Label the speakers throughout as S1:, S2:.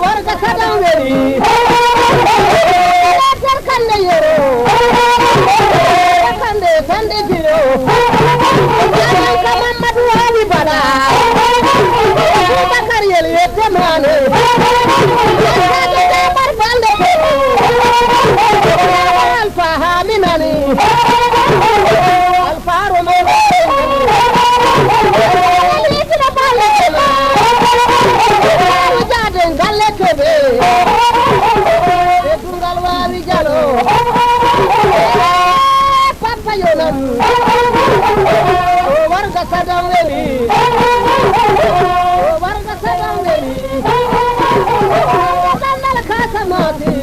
S1: warga sadan weli jar kande yero kande kande jiro ka mamadu ali bada bakar yeli temane bar bande alfa haminani alfa romo Papa Yonan, warga sadang weli, warga sadang weli, nandal kasa mati,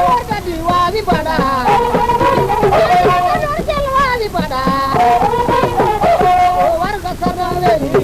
S1: warga diwali pada, diwali pada, warga sadang weli.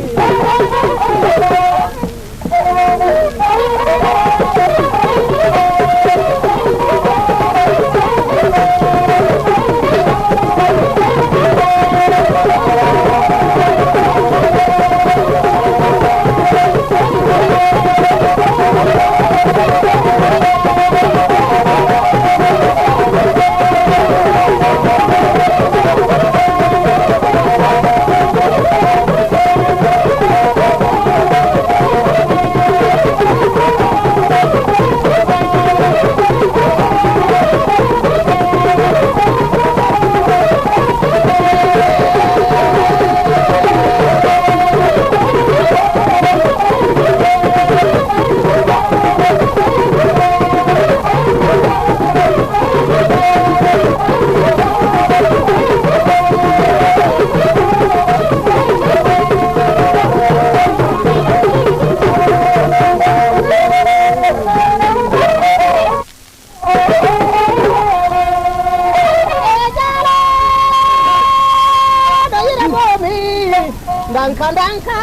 S1: Danka danka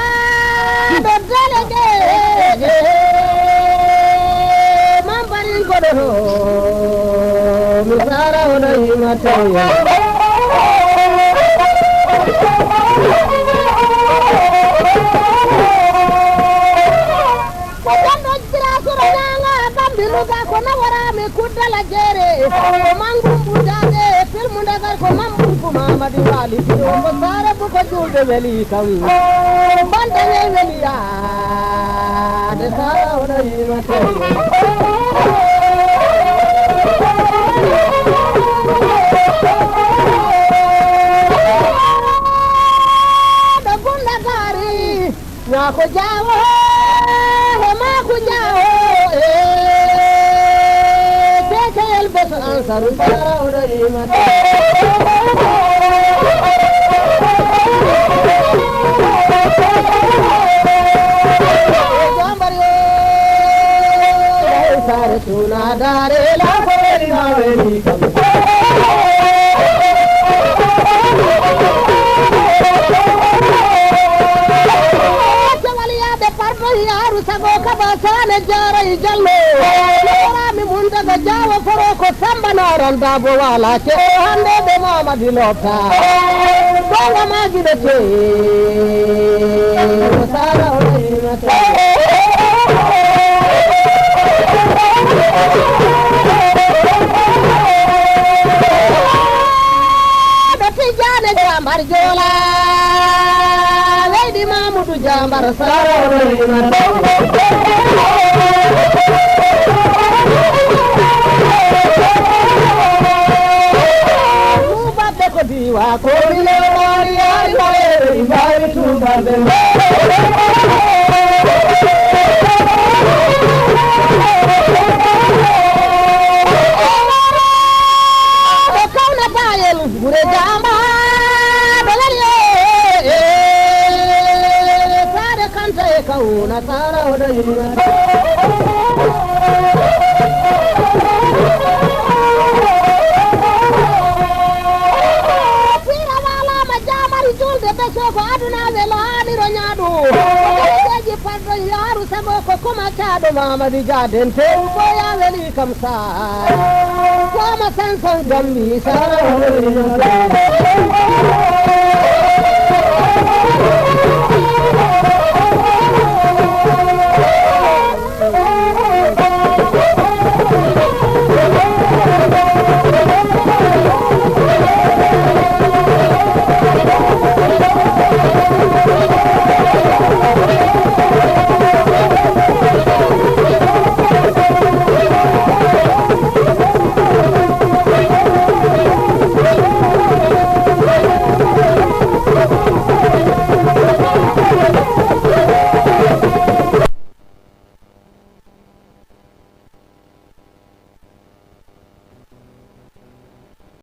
S1: do delege mambarin kodo misara odo himatoya kodo jira sura nanga kambiluga kona warame kudala jere mangu budade filmu dagar ko mambu Mamadi wali tiyo sare buko julde weli kam bande weli ya de sara ona yimate da gunda gari na ko jawo he ma ko jawo teke el bes ansaru sara ona yimate Tuna dare la peri maveli kam Chawaliya de pardo yaru sago kabasane jarai jallo Rami munda ga jawa foro ko sambana randa bo wala che hande de mama dilota Bonga magi de che sara oi mate Jambar jola Lady Mamudu jambar sara Mubate ko diwa ko bile mari ay ay ay tu bade Kauna tayel gure jamba kauna sara odo yimate Pira wala ma jamari julde be soko aduna velani ro nyadu Teji pardo yaru sago ko kuma chado mamadi jaden te boya veli kamsa Koma sansan gambi sara odo yimate